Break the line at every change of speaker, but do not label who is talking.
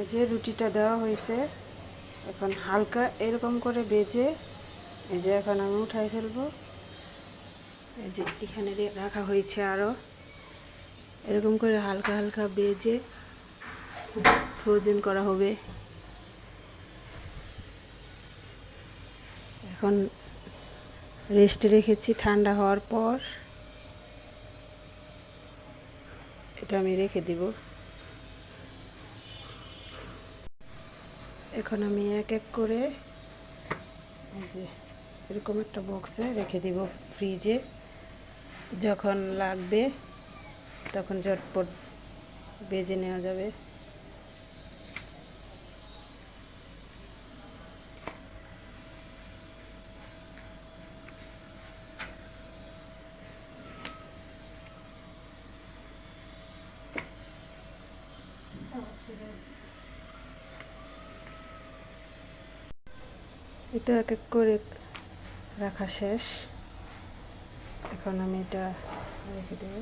এই যে রুটিটা দেওয়া হয়েছে, এখন হালকা এরকম করে ভেজে এই যে এখন আমি উঠাই ফেলবো। এই যে এখানে রাখা হয়েছে, আরও এরকম করে হালকা হালকা ভেজে ফ্রোজেন করা হবে। এখন রেস্টে রেখেছি, ঠান্ডা হওয়ার পর এটা আমি রেখে দিব। এখন আমি এক এক করে এই যে এরকম একটা বক্সে রেখে দিব ফ্রিজে, যখন লাগবে তখন ঝটপট ভেজে নেওয়া যাবে। এটা এক এক করে রাখা শেষ, এখন আমি এটা রেখে দেব।